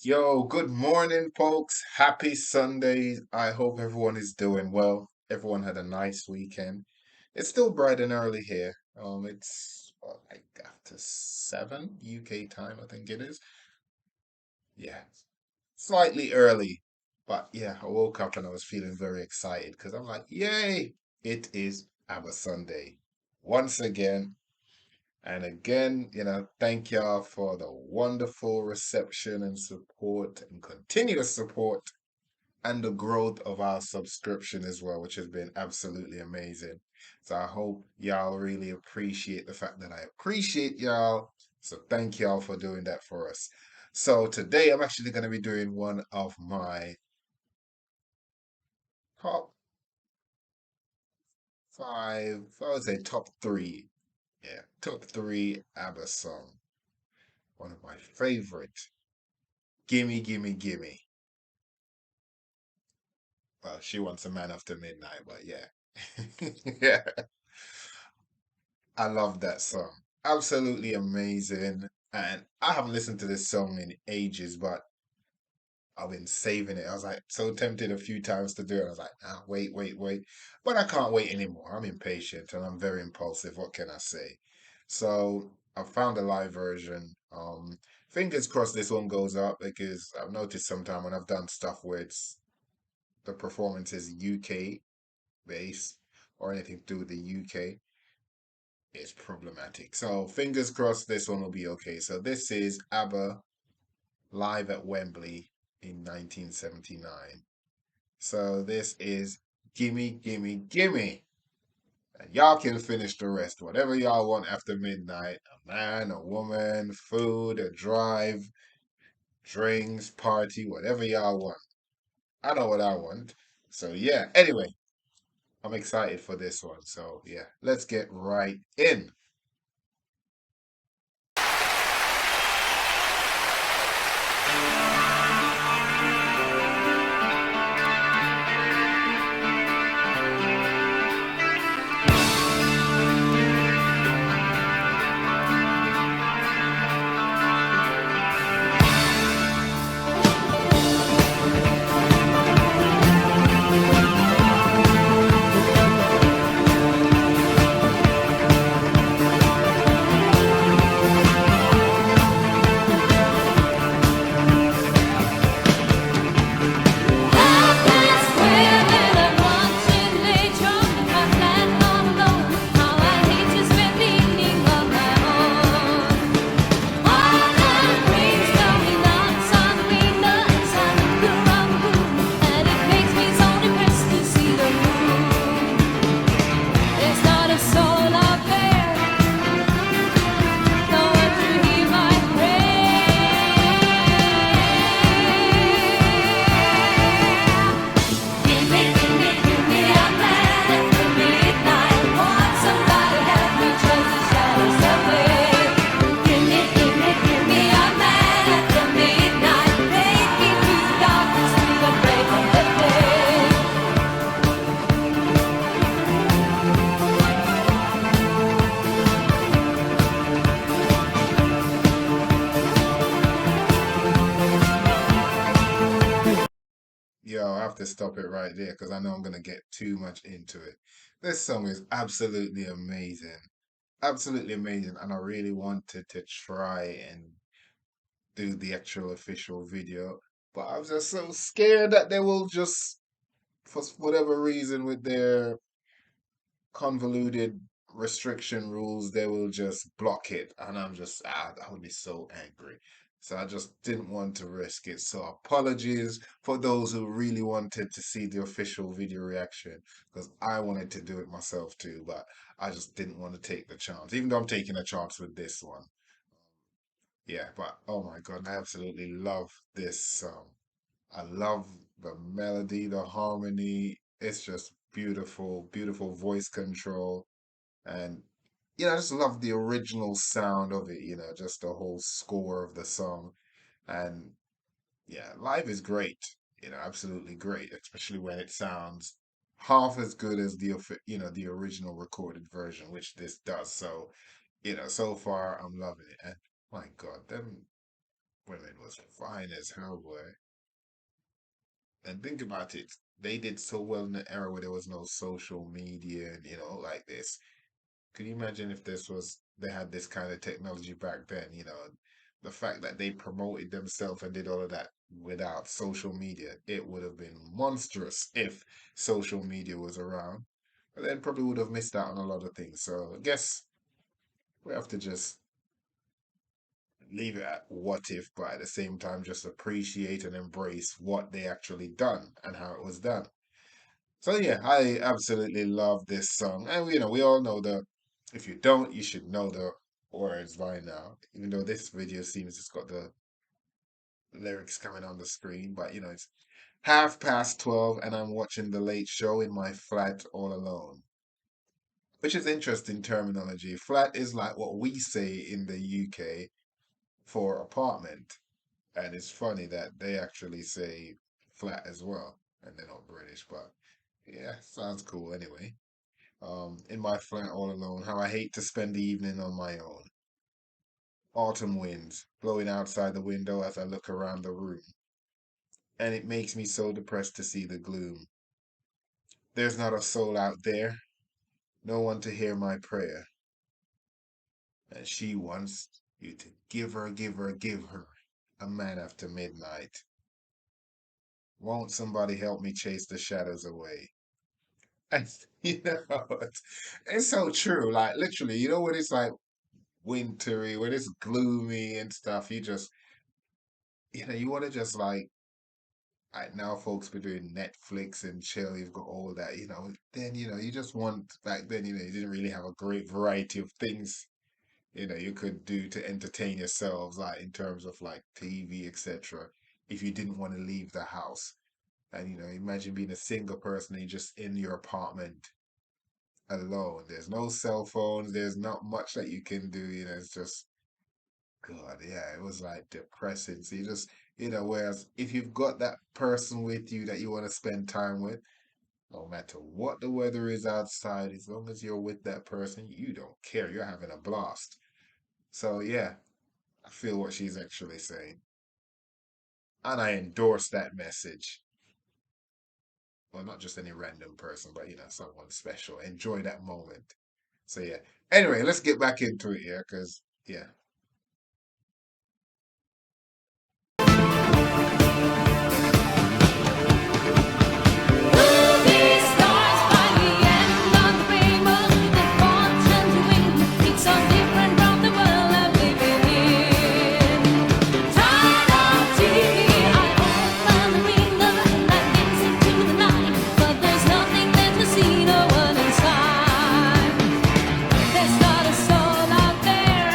Yo, good morning, folks. Happy Sunday. I hope everyone is doing well. Everyone had a nice weekend. It's still bright and early here. It's like after 7 UK time, I think it is. Yeah, slightly early. But yeah, I woke up and I was feeling very excited because I'm like, yay, it is Abba Sunday. Once again, and again, thank y'all for the wonderful reception and support and continuous support and the growth of our subscription as well, which has been absolutely amazing. So I hope y'all really appreciate the fact that I appreciate y'all. So thank y'all for doing that for us. So today I'm actually going to be doing one of my top five, I would say top three. Yeah, top three ABBA song. One of my favorite. Gimme, gimme, gimme. Well, she wants a man after midnight, but yeah. Yeah. I love that song. Absolutely amazing. And I haven't listened to this song in ages, but I've been saving it. I was like so tempted a few times to do it. I was like, ah, wait, wait, wait. But I can't wait anymore. I'm impatient and I'm very impulsive. What can I say? So I found a live version. Fingers crossed this one goes up because I've noticed sometime when I've done stuff where it's the performance is UK based or anything to do with the UK, it's problematic. So fingers crossed this one will be okay. So this is ABBA live at Wembley in 1979. So this is Gimme, Gimme, Gimme. And y'all can finish the rest. Whatever y'all want after midnight. A man, a woman, food, a drive, drinks, party, whatever y'all want. I know what I want. So yeah, anyway, I'm excited for this one. So yeah, let's get right in. Yo, I have to stop it right there because I know I'm going to get too much into it. This song is absolutely amazing. Absolutely amazing. And I really wanted to try and do the actual official video. But I was just so scared that they will just, for whatever reason, with their convoluted restriction rules, they will just block it. And I'm just, I would be so angry. So I just didn't want to risk it. So apologies for those who really wanted to see the official video reaction because I wanted to do it myself too, but I just didn't want to take the chance, even though I'm taking a chance with this one. Yeah, but oh my God, I absolutely love this song. I love the melody, the harmony. It's just beautiful, beautiful voice control. And I just love the original sound of it, just the whole score of the song. And yeah, live is great, absolutely great, especially when it sounds half as good as the original recorded version, which this does. So, so far I'm loving it. And my God, them. Women was fine as hell, boy. And think about it. They did so well in the era where there was no social media and like this. Could you imagine if this was they had this kind of technology back then, the fact that they promoted themselves and did all of that without social media, it would have been monstrous if social media was around. But then probably would have missed out on a lot of things. So I guess we have to just leave it at what if, but at the same time just appreciate and embrace what they actually done and how it was done. So yeah, I absolutely love this song. And we all know the if you don't, you should know the words by now. Even though this video seems it's got the lyrics coming on the screen, but it's 12:30 and I'm watching the late show in my flat all alone. Which is interesting terminology. Flat is like what we say in the UK for apartment. And it's funny that they actually say flat as well. And they're not British, but yeah, sounds cool anyway. In my flat all alone, how I hate to spend the evening on my own. Autumn winds blowing outside the window as I look around the room, and it makes me so depressed to see the gloom. There's not a soul out there, no one to hear my prayer, and she wants you to give her, give her, give her a man after midnight. Won't somebody help me chase the shadows away? And it's so true. Like literally, when it's like wintry, when it's gloomy and stuff, you want to just like now folks be doing Netflix and chill, you've got all that, then you just want back then, you didn't really have a great variety of things, you could do to entertain yourselves, like in terms of like TV, etc. If you didn't want to leave the house. And imagine being a single person and you're just in your apartment alone. There's no cell phones, there's not much that you can do, it's just God, yeah, it was like depressing. So you just, whereas if you've got that person with you that you want to spend time with, no matter what the weather is outside, as long as you're with that person, you don't care. You're having a blast. So yeah, I feel what she's actually saying. And I endorse that message. Well, not just any random person, but someone special. Enjoy that moment. So yeah. Anyway, let's get back into it here, because yeah. Movie stars by the end of the rainbow, the fortune to win. It's so different from the world I'm living in. Tired of TV, I open the window and I gaze into the night, but there's nothing there to see, no one inside. There's not a soul out there,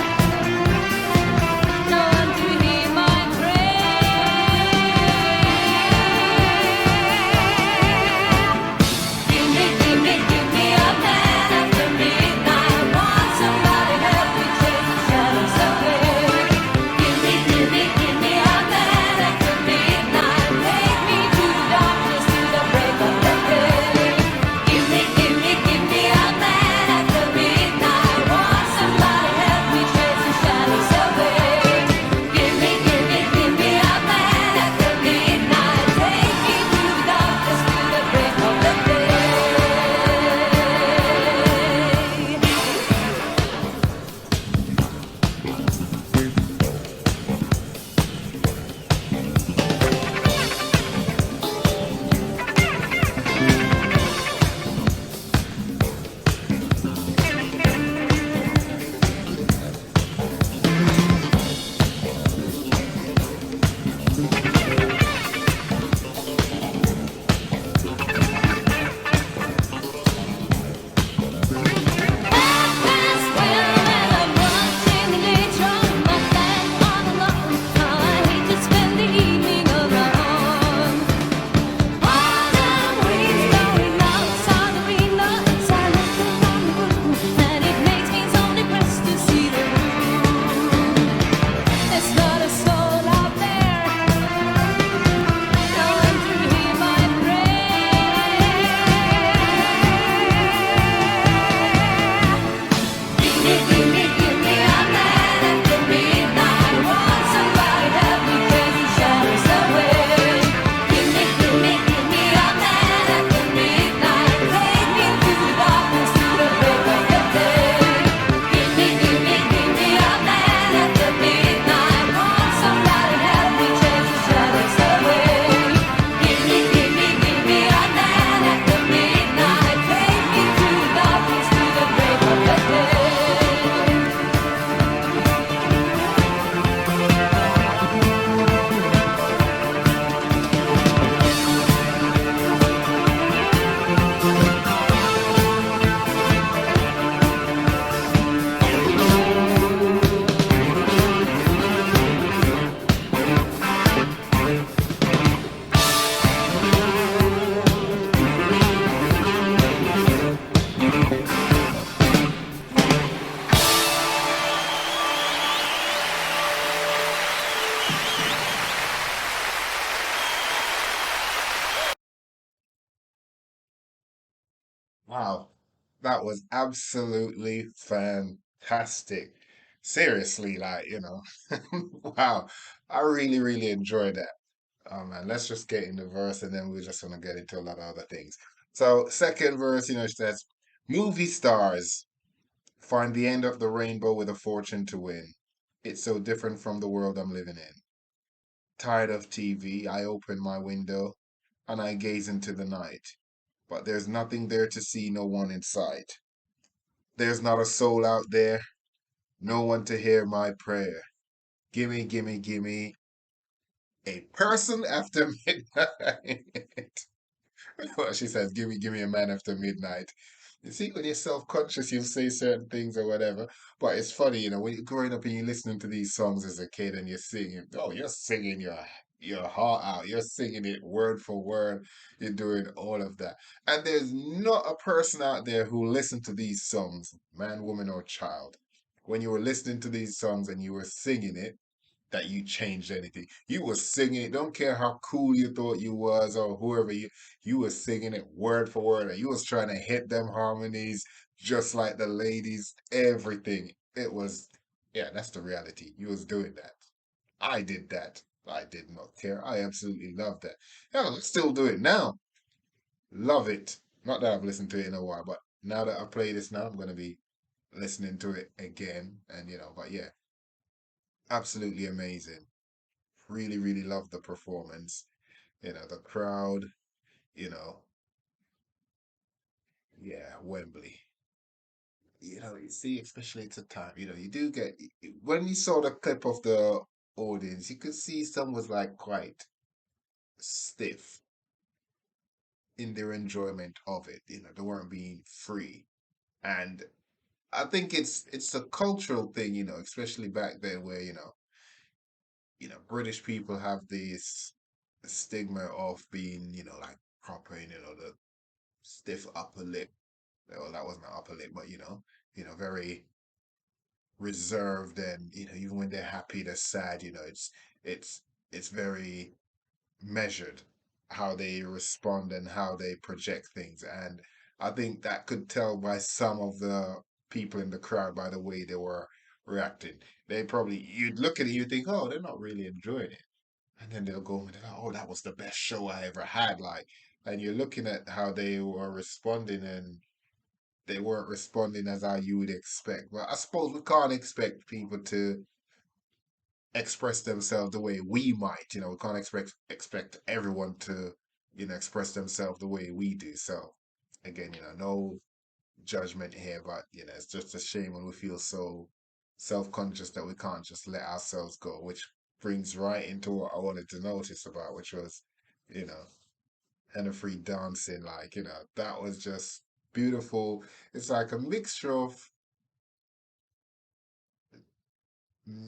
That was absolutely fantastic. Seriously, wow. I really, really enjoyed that. Oh man, let's just get in the verse and then we're just gonna get into a lot of other things. So, second verse, it says, movie stars find the end of the rainbow with a fortune to win. It's so different from the world I'm living in. Tired of TV, I open my window and I gaze into the night. But there's nothing there to see, no one in sight. There's not a soul out there, no one to hear my prayer. Gimme, gimme, gimme a person after midnight. Well, she says, give me a man after midnight. You see, when you're self-conscious, you'll say certain things or whatever. But it's funny, when you're growing up and you're listening to these songs as a kid and you're singing, oh, you're singing your heart out. You're singing it word for word. You're doing all of that. And there's not a person out there who listened to these songs, man, woman, or child. When you were listening to these songs and you were singing it, that you changed anything. You were singing it. Don't care how cool you thought you was or whoever you were singing it word for word. And you was trying to hit them harmonies just like the ladies. Everything. It was yeah, that's the reality. You was doing that. I did that. I did not care. I absolutely loved that. Hell, I still do it now. Love it. Not that I've listened to it in a while, but now that I play this now, I'm gonna be listening to it again. And but yeah, absolutely amazing. Really, really loved the performance. The crowd, you know, yeah, Wembley. You see, especially at the time, you do get, when you saw the clip of the audience, you could see some was like quite stiff in their enjoyment of it. They weren't being free. And I think it's a cultural thing, especially back then where, British people have this stigma of being, like proper, the stiff upper lip. Well, that wasn't an upper lip, but very reserved, and even when they're happy, they're sad. It's it's very measured how they respond and how they project things, and I think that could tell by some of the people in the crowd by the way they were reacting. They probably you'd look at it, you think, oh, they're not really enjoying it, and then they'll go and they're like, oh, that was the best show I ever had, like, and you're looking at how they were responding and they weren't responding as how you would expect. But I suppose we can't expect people to express themselves the way we might. We can't expect everyone to, express themselves the way we do. So again, no judgment here, but it's just a shame when we feel so self-conscious that we can't just let ourselves go, which brings right into what I wanted to notice about, which was, you know, henna free dancing. Like, that was just beautiful. It's like a mixture of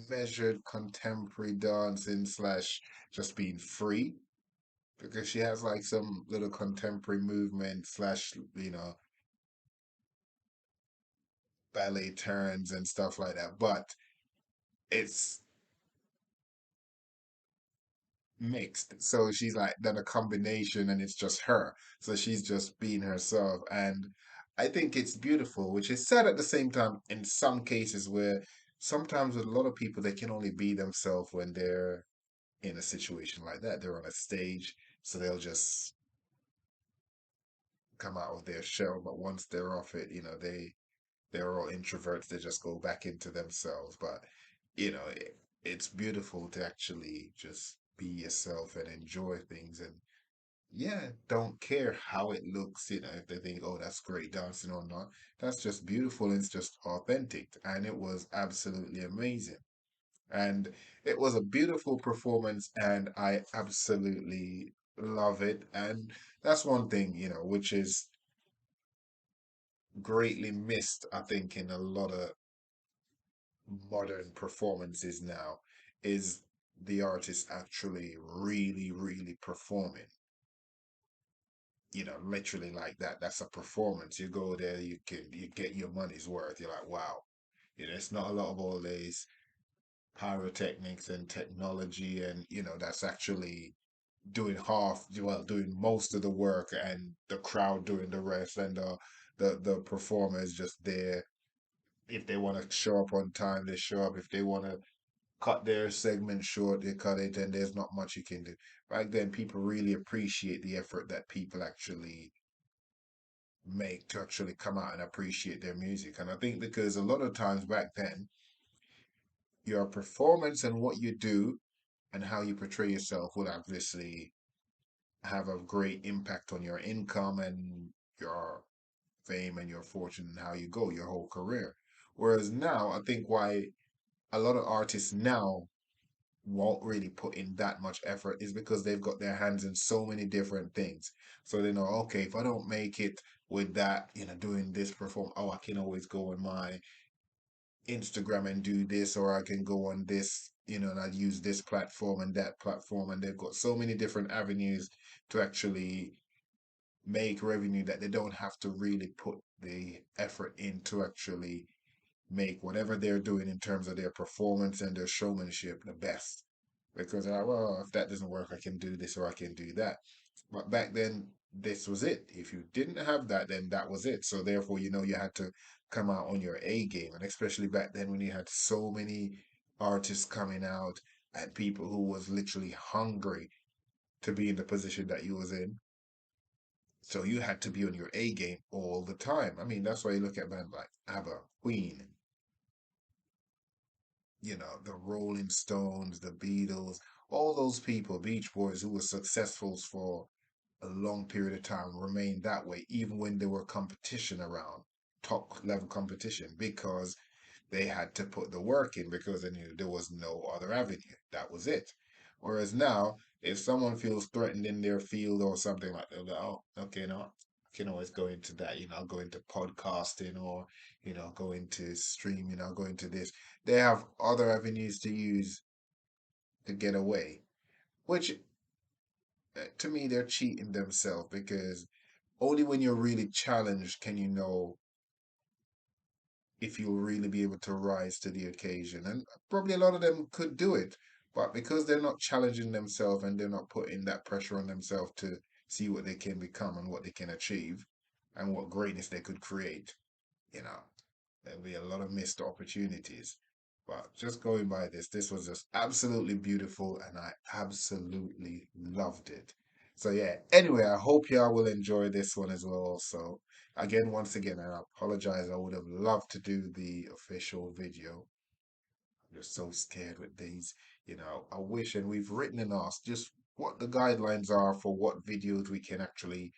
measured contemporary dancing slash just being free because she has like some little contemporary movement slash ballet turns and stuff like that, but it's mixed, so she's like done a combination and it's just her, so she's just being herself, and I think it's beautiful, which is sad at the same time in some cases where sometimes with a lot of people they can only be themselves when they're in a situation like that. They're on a stage, so they'll just come out of their shell. But once they're off it, they're all introverts. They just go back into themselves. But it's beautiful to actually just be yourself and enjoy things. And yeah, don't care how it looks. If they think, oh, that's great dancing or not, that's just beautiful. And it's just authentic, and it was absolutely amazing. And it was a beautiful performance, and I absolutely love it. And that's one thing, which is greatly missed, I think, in a lot of modern performances now, is the artist actually really, really performing. Literally like that. That's a performance. You go there, you get your money's worth. You're like, wow. It's not a lot of all these pyrotechnics and technology, and that's actually doing half, well, doing most of the work and the crowd doing the rest, and The performer is just there. If they want to show up on time, they show up. If they want to cut their segment short, they cut it, and there's not much you can do. Back then, people really appreciate the effort that people actually make to actually come out and appreciate their music. And I think because a lot of times back then, your performance and what you do and how you portray yourself will obviously have a great impact on your income and your fame and your fortune and how you go your whole career. Whereas now, I think why a lot of artists now won't really put in that much effort is because they've got their hands in so many different things. So they know, okay, if I don't make it with that, doing this perform, oh, I can always go on my Instagram and do this, or I can go on this, and I use this platform and that platform, and they've got so many different avenues to actually make revenue that they don't have to really put the effort in to actually make whatever they're doing in terms of their performance and their showmanship the best. Because, well, if that doesn't work, I can do this or I can do that. But back then, this was it. If you didn't have that, then that was it. So therefore, you had to come out on your A game. And especially back then when you had so many artists coming out and people who was literally hungry to be in the position that you was in. So you had to be on your A game all the time. I mean, that's why you look at bands like ABBA, Queen, the Rolling Stones, the Beatles, all those people, Beach Boys, who were successful for a long period of time, remained that way, even when there were competition around, top level competition, because they had to put the work in because they knew there was no other avenue. That was it. Whereas now, if someone feels threatened in their field or something like that, oh, okay, no, I can always go into that, I'll go into podcasting or, go into streaming, I'll go into this. They have other avenues to use to get away, which to me, they're cheating themselves because only when you're really challenged can you know if you'll really be able to rise to the occasion. And probably a lot of them could do it, but because they're not challenging themselves and they're not putting that pressure on themselves to see what they can become and what they can achieve and what greatness they could create, you know, there'll be a lot of missed opportunities. But just going by this was just absolutely beautiful and I absolutely loved it. So yeah, anyway, I hope y'all will enjoy this one as well. So again, once again, I apologize. I would have loved to do the official video. I'm just so scared with these. I wish, and we've written and asked just what the guidelines are for what videos we can actually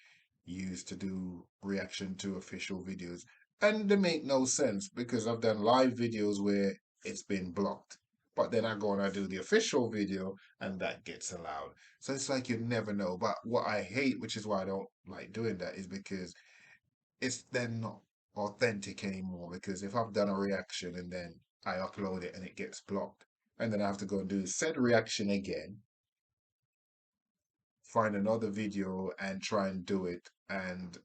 use to do reaction to official videos. And they make no sense because I've done live videos where it's been blocked. But then I go and I do the official video and that gets allowed. So it's like you never know. But what I hate, which is why I don't like doing that, is because it's then not authentic anymore. Because if I've done a reaction and then I upload it and it gets blocked, and then I have to go and do said reaction again, find another video and try and do it and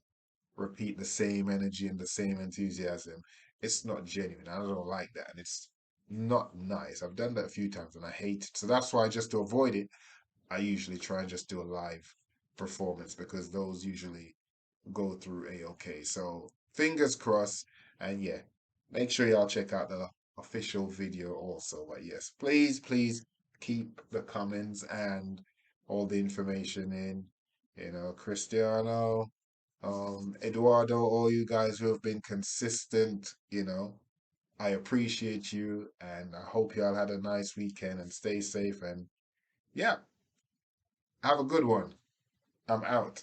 repeat the same energy and the same enthusiasm, it's not genuine. I don't like that. And it's not nice. I've done that a few times and I hate it. So that's why just to avoid it, I usually try and just do a live performance because those usually go through a-okay. So fingers crossed. And yeah, make sure y'all check out the official video also. But yes, please, please keep the comments and all the information in. Cristiano, Eduardo, all you guys who have been consistent, I appreciate you and I hope y'all had a nice weekend and stay safe and yeah, have a good one. I'm out.